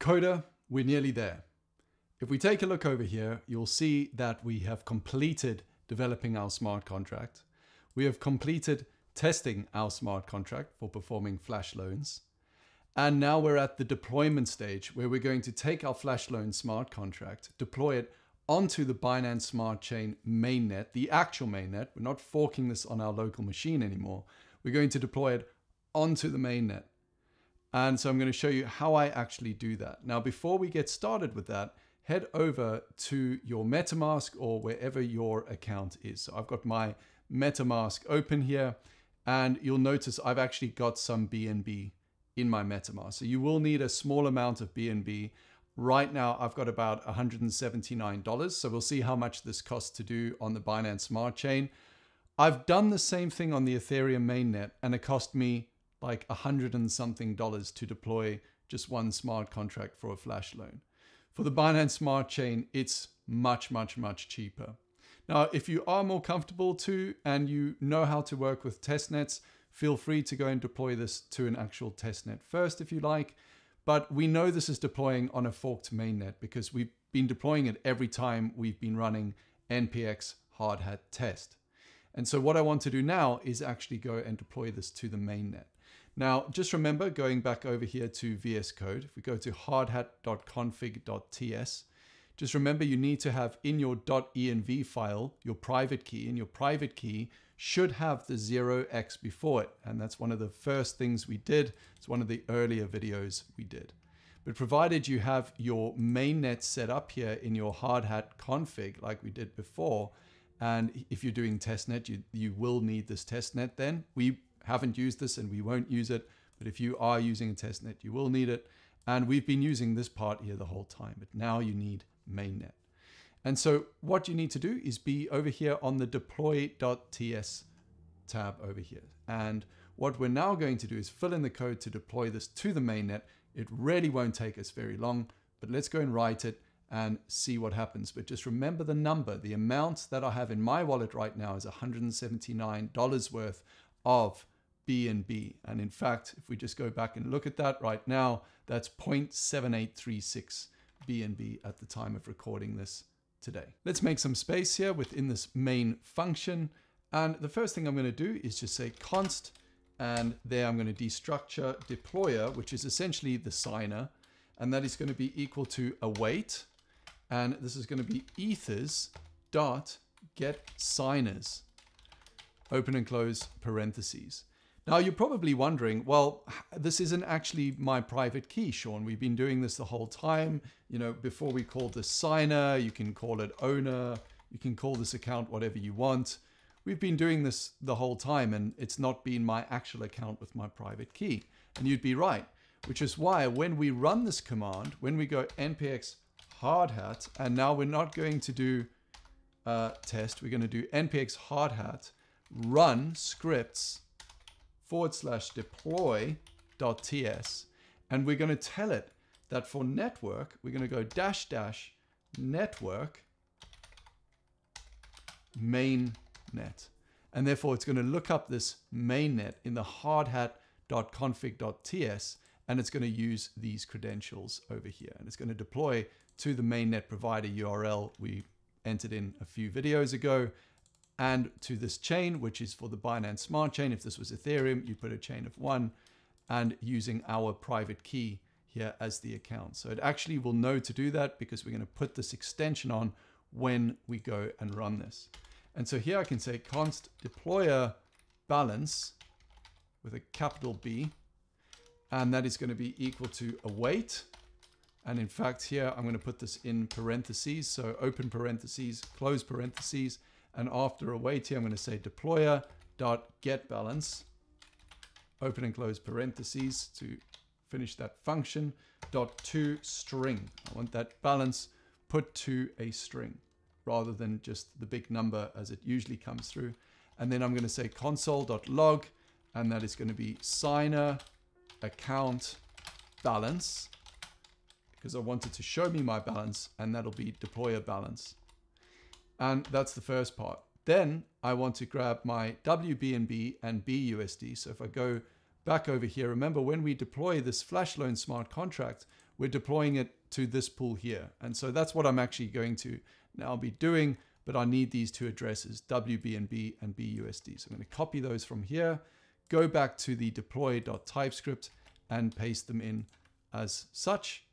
Coder, we're nearly there. If we take a look over here, you'll see that we have completed developing our smart contract. We have completed testing our smart contract for performing flash loans. And now we're at the deployment stage where we're going to take our flash loan smart contract, deploy it onto the Binance Smart Chain mainnet, the actual mainnet. We're not forking this on our local machine anymore. We're going to deploy it onto the mainnet. And so I'm going to show you how I actually do that. Now, before we get started with that, head over to your MetaMask or wherever your account is. So I've got my MetaMask open here, and you'll notice I've actually got some BNB in my MetaMask. So you will need a small amount of BNB. Right now, I've got about $179. So we'll see how much this costs to do on the Binance Smart Chain. I've done the same thing on the Ethereum mainnet, and it cost me like $100 and something to deploy just one smart contract for a flash loan. For the Binance Smart Chain, it's much, much, much cheaper. Now, if you are more comfortable too, and you know how to work with testnets, feel free to go and deploy this to an actual testnet first if you like. But we know this is deploying on a forked mainnet because we've been deploying it every time we've been running NPX Hardhat test. And so what I want to do now is actually go and deploy this to the mainnet. Now, just remember, going back over here to VS Code, if we go to hardhat.config.ts, just remember you need to have in your .env file your private key, and your private key should have the 0x before it. And that's one of the first things we did. It's one of the earlier videos we did. But provided you have your mainnet set up here in your Hardhat config like we did before, and if you're doing testnet, you will need this testnet then. We haven't used this and we won't use it, but if you are using a testnet, you will need it. And we've been using this part here the whole time, but now you need mainnet. And so what you need to do is be over here on the deploy.ts tab over here. And what we're now going to do is fill in the code to deploy this to the mainnet. It really won't take us very long, but let's go and write it and see what happens. But just remember the number, the amount that I have in my wallet right now is $179 worth of BNB. And in fact, if we just go back and look at that right now, that's 0.7836 BNB at the time of recording this today. Let's make some space here within this main function. And the first thing I'm going to do is just say const, and there I'm going to destructure deployer, which is essentially the signer. And that is going to be equal to await. And this is going to be ethers dot get signers, open and close parentheses. Now you're probably wondering, well, this isn't actually my private key, Sean. We've been doing this the whole time. You know, before we called this signer, you can call it owner, you can call this account whatever you want. We've been doing this the whole time, and it's not been my actual account with my private key. And you'd be right, which is why when we run this command, when we go npx hardhat, and now we're not going to do test, we're going to do npx hardhat run scripts /deploy.ts, and we're going to tell it that for network, we're going to go -- network mainnet. And therefore, it's going to look up this mainnet in the hardhat.config.ts, and it's going to use these credentials over here. And it's going to deploy to the mainnet provider URL we entered in a few videos ago, and to this chain, which is for the Binance Smart Chain. If this was Ethereum, you put a chain of 1, and using our private key here as the account. So it actually will know to do that because we're going to put this extension on when we go and run this. And so here I can say const deployer balance with a capital B, and that is going to be equal to await. And in fact, here I'm going to put this in parentheses. So open parentheses, close parentheses. And after await here, I'm going to say deployer.getBalance, open and close parentheses to finish that function, .toString. I want that balance put to a string rather than just the big number as it usually comes through. And then I'm going to say console.log, and that is going to be signer account balance, because I wanted to show me my balance, and that'll be deployer balance. And that's the first part. Then I want to grab my WBNB and BUSD. So if I go back over here, remember when we deploy this Flash Loan smart contract, we're deploying it to this pool here. And so that's what I'm actually going to now be doing, but I need these two addresses, WBNB and BUSD. So I'm going to copy those from here, go back to the deploy.TypeScript and paste them in as such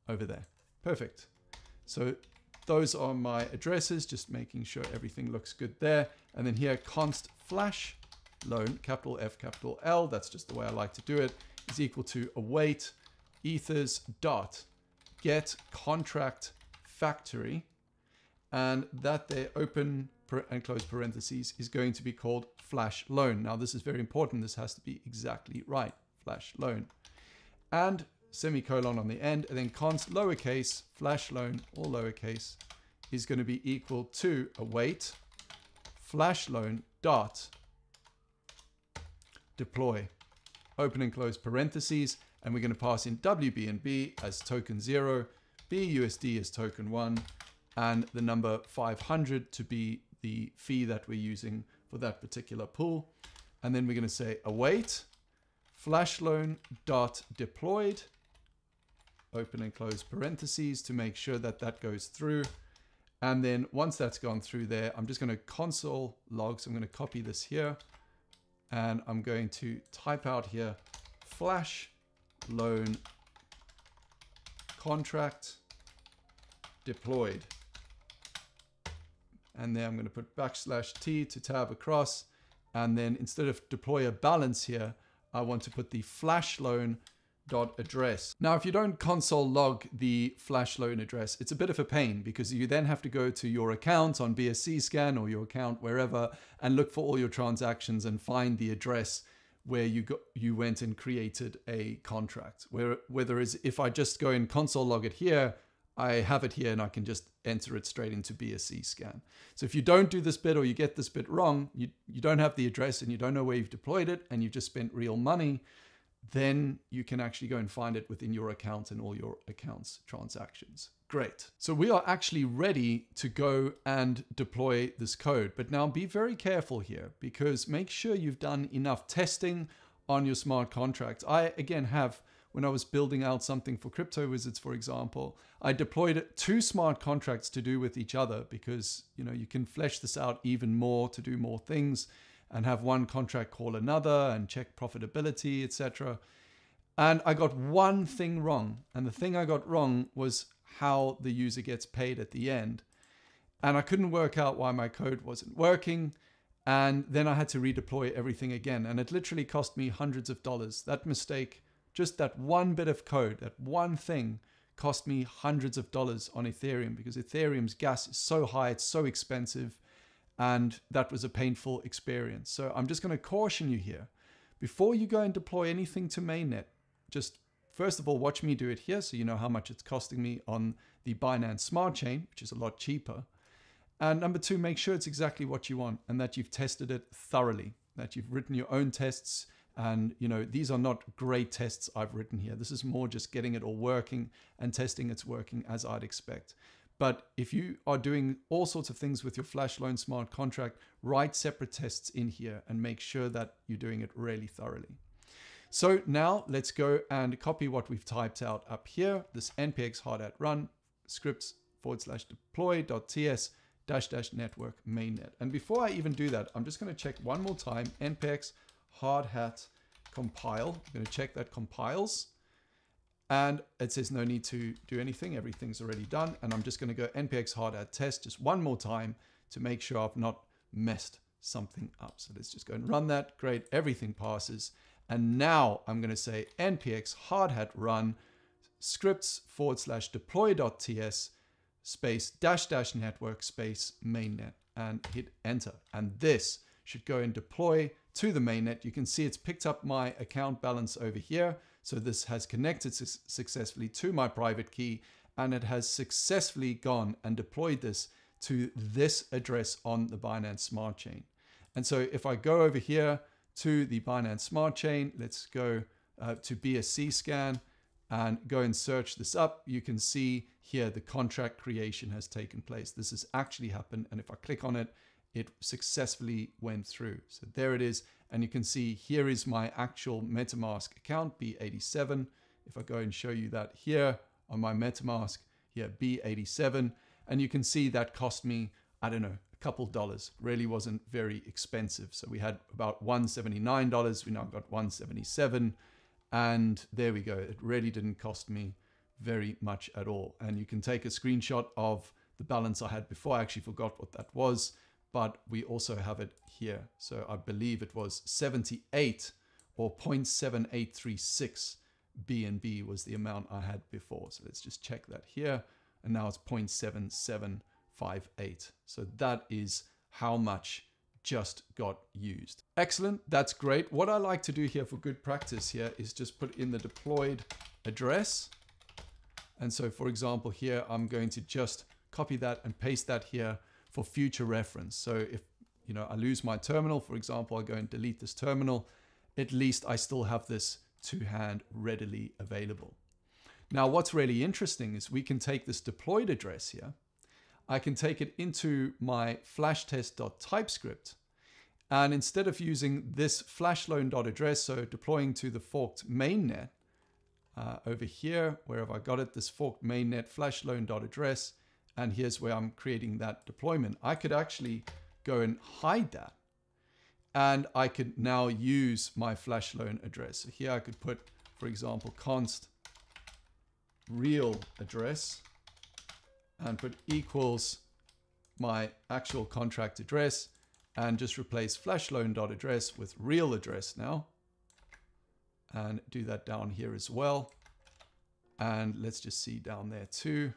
over there. Perfect. So those are my addresses, just making sure everything looks good there. And then here, const flash loan, capital F, capital L, that's just the way I like to do it, is equal to await ethers dot get contract factory, and that there, open and close parentheses, is going to be called Flash Loan. Now this is very important. This has to be exactly right. Flash Loan. And semicolon on the end, and then const lowercase Flash Loan, all lowercase, is going to be equal to await Flash Loan dot deploy, open and close parentheses, and we're going to pass in WBNB as token 0, BUSD as token 1, and the number 500 to be the fee that we're using for that particular pool. And then we're going to say await Flash Loan dot deployed, open and close parentheses, to make sure that that goes through. And then once that's gone through there, I'm just going to console log. So I'm going to copy this here, and I'm going to type out here Flash Loan contract deployed. And then I'm going to put \T to tab across. And then instead of deploy a balance here, I want to put the Flash Loan dot address. Now, if you don't console log the Flash Loan address, it's a bit of a pain, because you then have to go to your account on BSC scan or your account wherever and look for all your transactions and find the address where you went and created a contract. Whereas if I just go and console log it here, I have it here and I can just enter it straight into BSC scan. So if you don't do this bit, or you get this bit wrong, you don't have the address and you don't know where you've deployed it, and you've just spent real money, then you can actually go and find it within your account and all your accounts transactions. Great. So we are actually ready to go and deploy this code. But now be very careful here, because make sure you've done enough testing on your smart contracts. I, again, have, when I was building out something for Crypto Wizards, for example, I deployed 2 smart contracts to do with each other, because, you know, you can flesh this out even more to do more things, and have one contract call another and check profitability, etc. And I got one thing wrong. And the thing I got wrong was how the user gets paid at the end. And I couldn't work out why my code wasn't working. And then I had to redeploy everything again. And it literally cost me hundreds of dollars. That mistake, just that one bit of code, that one thing, cost me hundreds of dollars on Ethereum, because Ethereum's gas is so high, it's so expensive. And that was a painful experience. So I'm just going to caution you here. Before you go and deploy anything to Mainnet, just first of all, watch me do it here, so you know how much it's costing me on the Binance Smart Chain, which is a lot cheaper. And number 2, make sure it's exactly what you want, and that you've tested it thoroughly, that you've written your own tests. And, you know, these are not great tests I've written here. This is more just getting it all working and testing it's working as I'd expect. But if you are doing all sorts of things with your Flash Loan smart contract, write separate tests in here and make sure that you're doing it really thoroughly. So now let's go and copy what we've typed out up here, this npx hardhat run scripts /deploy.ts -- network mainnet. And before I even do that, I'm just going to check one more time, npx hardhat compile. I'm going to check that compiles. And it says no need to do anything. Everything's already done. And I'm just going to go npx hardhat test just one more time to make sure I've not messed something up. So let's just go and run that. Great. Everything passes. And now I'm going to say npx hardhat run scripts /deploy.ts space -- network space mainnet, and hit enter. And this should go and deploy to the mainnet. You can see it's picked up my account balance over here. So this has connected successfully to my private key, and it has successfully gone and deployed this to this address on the Binance Smart Chain. And so if I go over here to the Binance Smart Chain, let's go to BSC scan and go and search this up. You can see here the contract creation has taken place. This has actually happened. And if I click on it, it successfully went through. So there it is. And you can see here is my actual MetaMask account, B87. If I go and show you that here on my MetaMask, here, B87, and you can see that cost me, I don't know, a couple dollars. Really wasn't very expensive. So we had about $179. We now got $177. And there we go. It really didn't cost me very much at all. And you can take a screenshot of the balance I had before. I actually forgot what that was, but we also have it here. So I believe it was 78 or 0.7836 BNB was the amount I had before. So let's just check that here. And now it's 0.7758. So that is how much just got used. Excellent. That's great. What I like to do here for good practice here is just put in the deployed address. And so for example, here, I'm going to just copy that and paste that here for future reference. So if, you know, I lose my terminal, for example, I go and delete this terminal, at least I still have this to hand readily available. Now, what's really interesting is we can take this deployed address here. I can take it into my flashtest.typescript. And instead of using this flash loan address, so deploying to the forked mainnet, over here, where have I got it? This forked mainnet flash loan address. And here's where I'm creating that deployment. I could actually go and hide that. And I could now use my flash loan address. So here I could put, for example, const real address and put equals my actual contract address and just replace flash loan address with real address now. And do that down here as well. And let's just see down there too.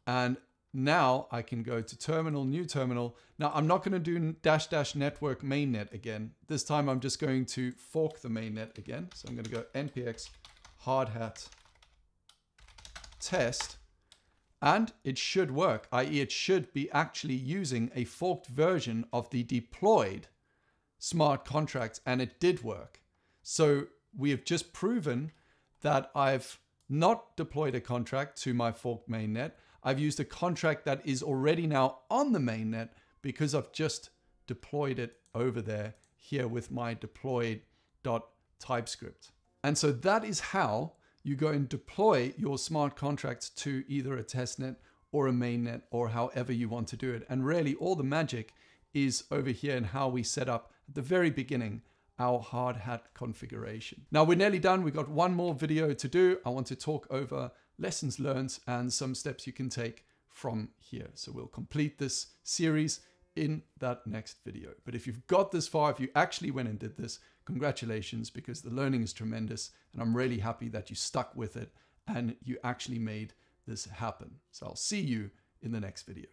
And now I can go to terminal, new terminal. Now I'm not going to do -- network mainnet again. This time I'm just going to fork the mainnet again. So I'm going to go npx hardhat test, and it should work, i.e. it should be actually using a forked version of the deployed smart contract, and it did work. So we have just proven that I've not deployed a contract to my forked mainnet. I've used a contract that is already now on the mainnet because I've just deployed it over there here with my deploy.TypeScript. And so that is how you go and deploy your smart contracts to either a testnet or a mainnet or however you want to do it. And really all the magic is over here in how we set up at the very beginning our Hardhat configuration. Now we're nearly done. We've got one more video to do. I want to talk over lessons learned and some steps you can take from here. So we'll complete this series in that next video. But if you've got this far, if you actually went and did this, congratulations, because the learning is tremendous. And I'm really happy that you stuck with it and you actually made this happen. So I'll see you in the next video.